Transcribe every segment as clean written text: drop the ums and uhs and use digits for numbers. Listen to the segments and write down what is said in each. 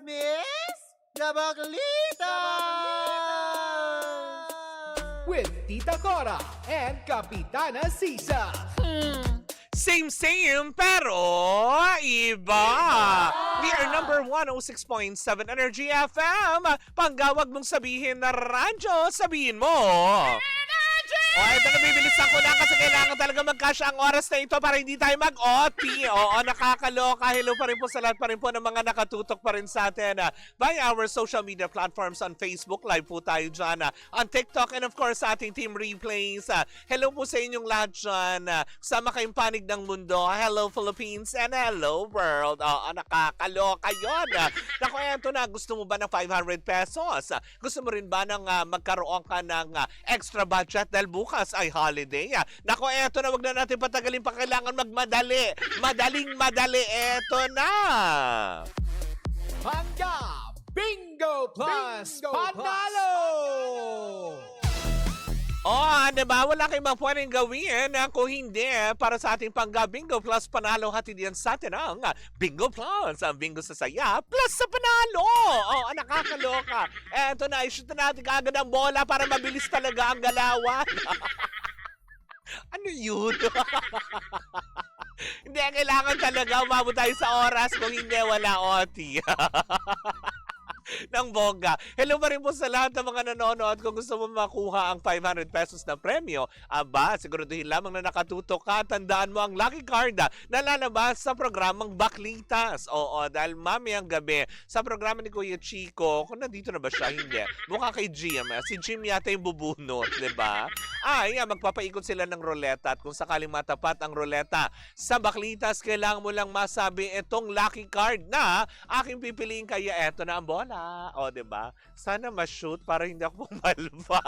Miss Gabaglita! With Tita Cora and Kapitana Sisa. Same, pero iba. We are number 106.7 Energy FM. Panggawag mong sabihin na radyo, sabihin mo. O, ito na bibilisan ko na kasi kailangan talaga magkasya ang oras na ito para hindi tayo mag-OT. Oo, nakakaloka. Hello pa rin po sa lahat pa rin po ng mga nakatutok pa rin sa atin by our social media platforms on Facebook. Live po tayo dyan on TikTok and of course sa ating team replays. Hello po sa inyong lahat dyan. Sama kayong panig ng mundo. Hello Philippines and hello world. Oo, nakakaloka yun. Naku, eto na. Gusto mo ba ng 500 pesos? Gusto mo rin ba ng magkaroon ka ng extra budget dahil bukas ay holiday? Naku, eto na. Wag na natin patagalin pa. Kailangan magmadali. Madaling-madali. Eto na. Pangga Bingo Plus Panalo! Diba? Wala kayong mga pwedeng gawin kung hindi para sa ating Pangga Bingo Plus Panalo. Hatid yan sa atin ang Bingo Plus. Ang bingo sa saya plus sa panalo. Nakakaloka. Eto na, i-shoot na natin kaagad ang bola para mabilis talaga ang galawan. Ano yun? Hindi, kailangan talaga umabot tayo sa oras. Kung hindi, wala OT. ng bongga. Hello pa rin po sa lahat ng mga nanonood. Kung gusto mo makuha ang 500 pesos na premyo, siguraduhin lamang na nakatutok ka. Tandaan mo ang lucky card na lalabas sa programang Baklitas. Oo, dahil mamayang gabi sa programa ni Kuya Chico, kung nandito na ba siya, hindi. Mukha kay Jim. Si Jim yata yung bubunot, diba? Magpapaikot sila ng roleta at kung sakaling matapat ang roleta sa Baklitas, kailangan mo lang masabi itong lucky card na aking pipiliin, kaya eto na ang bola. Diba? Sana ma-shoot para hindi ako pumalba.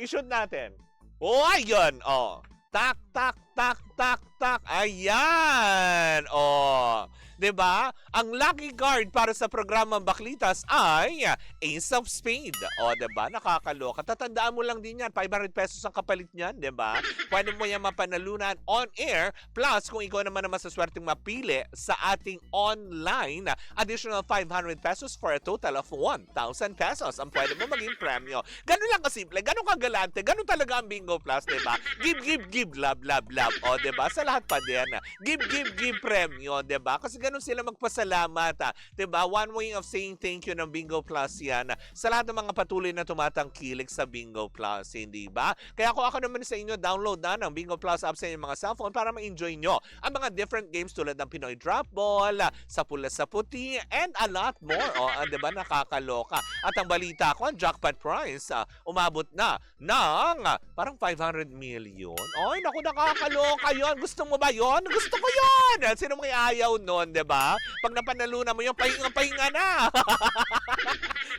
I-shoot natin. Ayun. Tak, tak, tak, tak, tak. Ayan. Diba? Ang lucky card para sa programang Baklitas ay Ace of Spade. Diba? Nakakaloka. Tatandaan mo lang din yan. 500 pesos ang kapalit niyan, diba? Pwede mo yan mapanalunan on air. Plus, kung ikaw naman ang masaswerteng mapili sa ating online, additional 500 pesos for a total of 1,000 pesos ang pwede mo maging premyo. Ganun lang kasimple. Ganun kagalante. Ganun talaga ang Bingo Plus, diba? Give, give, give. Love, love, love. Diba? Sa lahat pa din. Give, give, give premyo, diba? Kasi ganun sila magpasalamat. Diba? One way of saying thank you ng Bingo Plus yan sa lahat ng mga patuloy na tumatangkilik sa Bingo Plus. Hindi ba? Kaya kung ako naman sa inyo, download na ng Bingo Plus app sa inyong mga cellphone para ma-enjoy nyo ang mga different games tulad ng Pinoy Drop Ball, sa pula sa puti, and a lot more. Diba? Nakakaloka. At ang balita ko, ang jackpot prize, umabot na ng parang 500 million. Naku, nakakaloka yun. Gusto mo ba yun? Gusto ko yun! Sino may ayaw nun, diba? Pag napanalunan mo yun, pahinga na.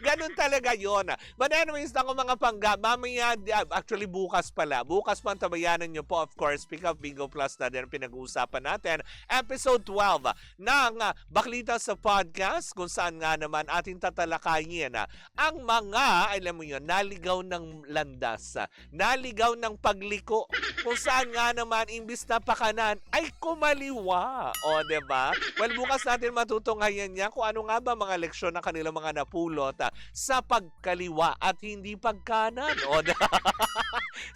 Ganun talaga yun. But anyways, ako mga Pangga, mamaya, actually bukas pala. Bukas pa ang tabayanan nyo po, of course, pick up Bingo Plus na din pinag-uusapan natin. Episode 12 ng Baklitas sa Podcast, kung saan nga naman ating tatalakayin ang mga, alam mo yun, naligaw ng landas, naligaw ng pagliko, kung saan nga naman, imbis na pakanan, ay kumaliwa. Diba? Well, bukas natin matutunghayan niya kung ano nga ba mga leksyon ng kanilang mga napulot sa pagkaliwa at hindi pagkanan.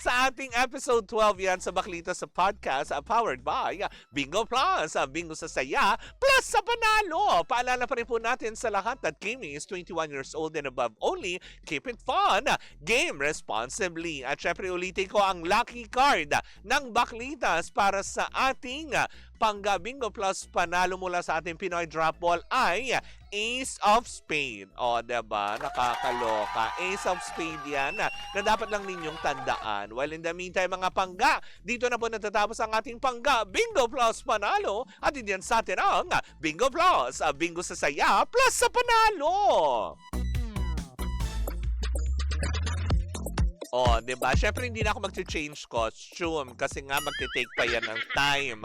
Sa ating episode 12 yan sa Baklitas sa Podcast, powered by Bingo Plus. Bingo sa saya plus sa panalo. Paalala pa rin po natin sa lahat that gaming is 21 years old and above only. Keep it fun. Game responsibly. At syempre ulitin ko ang lucky card ng Baklitas para sa ating Pangga Bingo Plus Panalo mula sa ating Pinoy Drop Ball ay Ace of Spade. Diba? Nakakaloka. Ace of Spade yan na dapat lang ninyong tandaan. Well, in the meantime, mga Pangga, dito na po natatapos ang ating Pangga Bingo Plus Panalo at hindi yan sa atin ang Bingo Plus. Bingo sa saya plus sa panalo. Oh, 'di ba? Syempre hindi na ako magche-change costume kasi nga magte-take pa yan ng time.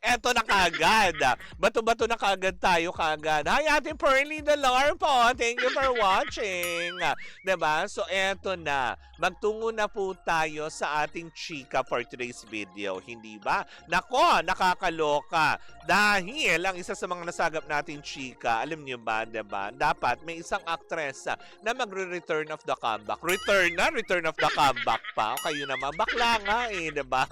Eto na kaagad. Bato-bato na kaagad tayo kaagad. Hi, Ate Pearly Dalar po. Thank you for watching. 'Di ba? So eto na. Magtungo na po tayo sa ating chika for today's video, hindi ba? Nako, nakakaloka. Dahil ang isa sa mga nasagap nating chika, alam niyo ba, 'di ba? Dapat may isang actress na magre-return of the comeback. Return of the comeback pa. Kayo naman, bakla nga eh, 'di ba?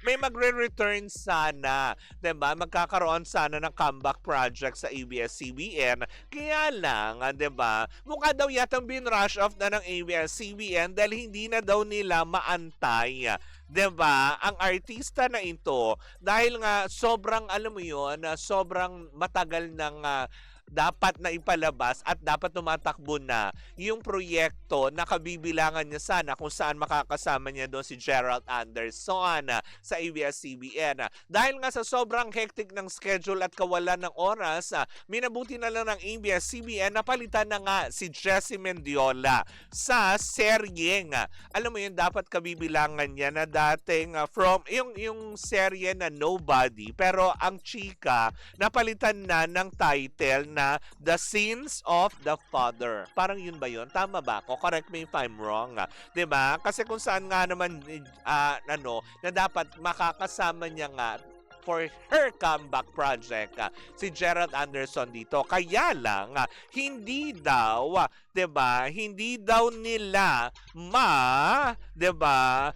May magre-return sana, 'di ba? Magkakaroon sana ng comeback project sa ABS-CBN. Kaya lang, 'di ba? Mukha daw yatang bin-rush off na ng ABS-CBN dahil hindi na daw nila maantay. 'Di ba? Ang artista na ito, dahil nga sobrang alam mo 'yon, sobrang matagal ng dapat na ipalabas at dapat tumatakbo na yung proyekto na kabibilangan niya sana kung saan makakasama niya doon si Gerald Anderson sa ABS-CBN. Dahil nga sa sobrang hectic ng schedule at kawalan ng oras, minabuti na lang ng ABS-CBN na palitan na nga si Jessie Mendiola sa serye nga. Alam mo yun, dapat kabibilangan niya na dating from yung serye na Nobody, pero ang chika napalitan na ng title na The Sins of the Father. Parang yun ba yun? Tama ba ako? Correct me if I'm wrong. 'Di ba? Kasi kung saan nga naman na dapat makakasama niya nga for her comeback project si Gerald Anderson dito. Kaya lang hindi daw, 'di ba? Hindi daw nila 'di ba?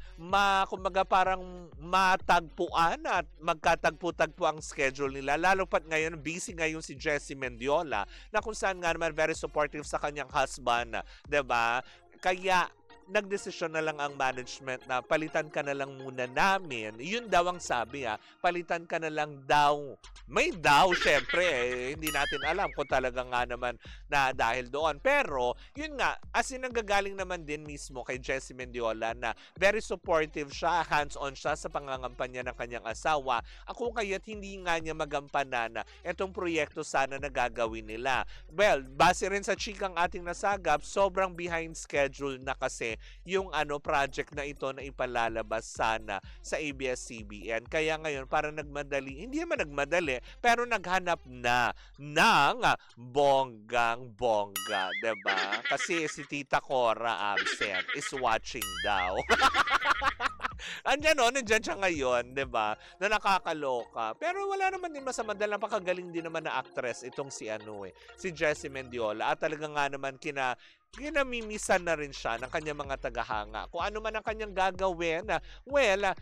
Kumbaga parang matagpuan at magkatagpo-tagpo ang schedule nila. Lalo pat ngayon busy ngayon si Jessie Mendiola na kung saan nga naman very supportive sa kanyang husband, 'di ba? Kaya nagdesisyon na lang ang management na palitan ka na lang muna namin. Yun daw ang sabi palitan ka na lang daw. May daw, syempre, hindi natin alam kung talaga nga naman na dahil doon. Pero, yun nga, as in nanggagaling naman din mismo kay Jessie Mendiola na very supportive siya, hands-on siya sa pangangampanya ng kanyang asawa. Ako kaya't hindi nga niya magampanan na itong proyekto sana na gagawin nila. Well, base rin sa chikang ating nasagap, sobrang behind schedule na kasi yung project na ito na ipalalabas sana sa ABS-CBN. Kaya ngayon parang nagmadali, hindi naman nagmadali, pero naghanap na ng bonggang-bongga, 'di ba? Kasi si Tita Cora absent, is watching daw. Nandiyan siya ngayon, 'di ba? Na nakakaloka. Pero wala naman din masama dahil napakagaling din naman na actress itong si Jessie Mendiola. At talaga nga naman kinamimisan na rin siya ng kanyang mga tagahanga. Kung ano man ang kanyang gagawin,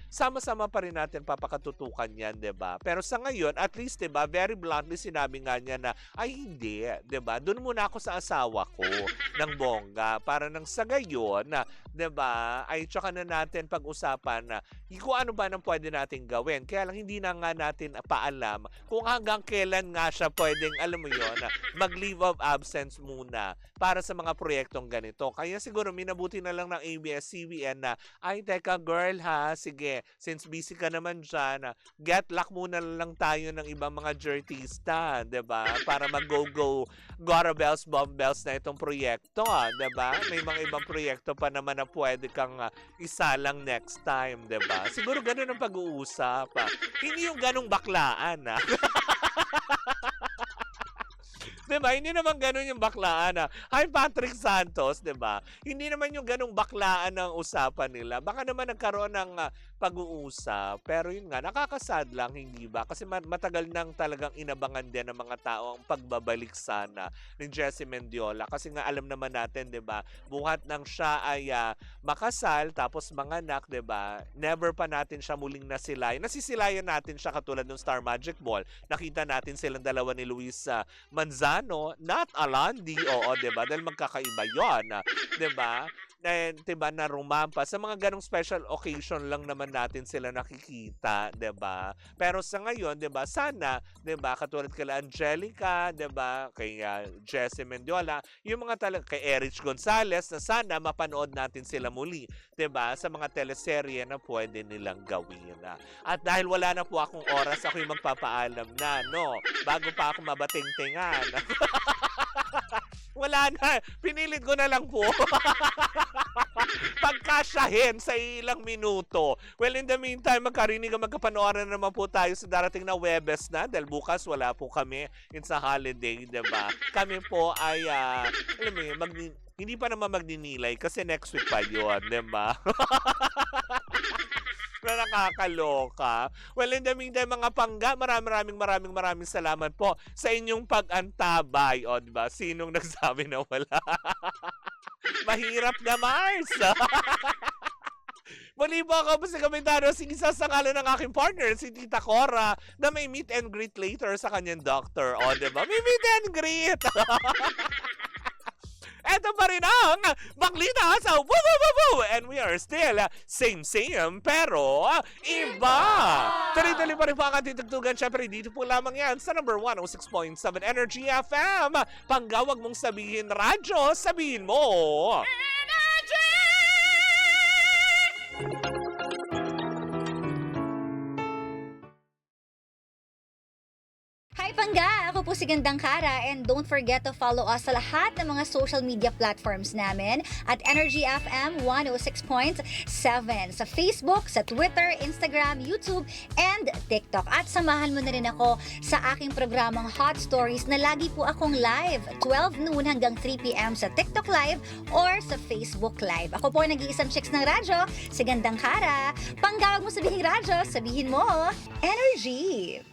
sama-sama pa rin natin papakatutukan yan, 'di ba? Pero sa ngayon, at least, 'di ba, very bluntly sinabi nga niya na, ay hindi, 'di ba? Doon muna ako sa asawa ko ng bongga para nang sa gayon, 'di ba? Ay tsaka na natin pag-usapan na kung ano ba nang pwede nating gawin. Kaya lang hindi na nga natin paalam kung hanggang kailan nga siya pwedeng, alam mo 'yon, mag-leave of absence muna para sa mga proyektong ganito. Kaya siguro minabuti na lang ng ABS-CBN na, ay teka girl sige, since busy ka naman dyan, get luck muna lang tayo ng ibang mga jertista, 'di ba? Para mag-go Gora Bells, Bomb Bells na itong proyekto, 'di ba? May mga ibang proyekto pa naman na pwede kang isalang next time, 'di ba? Siguro ganun ang pag-uusap. Hindi yung ganung baklaan, Diba? Hindi naman ganun yung baklaan. Hi, Patrick Santos, diba? Hindi naman yung ganung baklaan ang usapan nila. Baka naman nagkaroon ng pag-uusap. Pero yun nga, nakakasad lang, hindi ba? Kasi matagal nang talagang inabangan din ng mga tao ang pagbabalik sana ni Jessie Mendiola. Kasi nga alam naman natin, diba? Buhat nang siya ay makasal, tapos manganak, diba? Never pa natin siya muling nasilayan. Nasisilayan natin siya katulad ng Star Magic Ball. Nakita natin silang dalawa ni Luis Manzano, not Alandi, oo, diba? Dahil magkakaiba yun, diba? Diba, na rumampa. Sa mga ganong special occasion lang naman natin sila nakikita, diba? Pero sa ngayon, diba, sana, diba, katulad kay Angelica, diba, kay Jessie Mendiola, yung mga kay Erich Gonzalez, na sana mapanood natin sila muli, diba, sa mga teleserye na pwede nilang gawin. At dahil wala na po akong oras, ako yung magpapaalam na, no? Bago pa ako mabating-tingan. Wala na. Pinilit ko na lang po. pagkasyahin sa ilang minuto. Well, in the meantime, magkapanooran na naman po tayo sa darating na Webes na dahil bukas wala po kami. It's a holiday, diba? Kami po ay, alam mo yun, hindi pa naman magninilay kasi next week pa yun, diba? Na nakakaloka. Well, in the meantime, mga pangga, maraming salamat po sa inyong pag-antabay. O, diba? Sinong nagsabi na wala? Mahirap na, Mars! Muli po ako sa komentaryo, isa sa ngalan ng aking partner, si Tita Cora, na may meet and greet later sa kanyang doctor. O, diba? May meet and greet! Eto pa rin ang Baklita sa Woo Woo Woo Woo! And we are still same pero iba! Tuloy-tuloy pa rin po ang ating tugtugan. Siyempre, dito po lamang yan sa number 106.7 Energy FM. Panggawag mong sabihin radyo, sabihin mo Energy! Hi Pangga! Ako po si Gandang Kara and don't forget to follow us sa lahat ng mga social media platforms namin at Energy FM 106.7 sa Facebook, sa Twitter, Instagram, YouTube, and TikTok. At samahan mo na rin ako sa aking programang Hot Stories na lagi po akong live 12 noon hanggang 3 p.m. sa TikTok Live or sa Facebook Live. Ako po ang nag-iisang chicks ng radyo, si Gandang Kara. Panggawag mo sabihin radyo, sabihin mo Energy!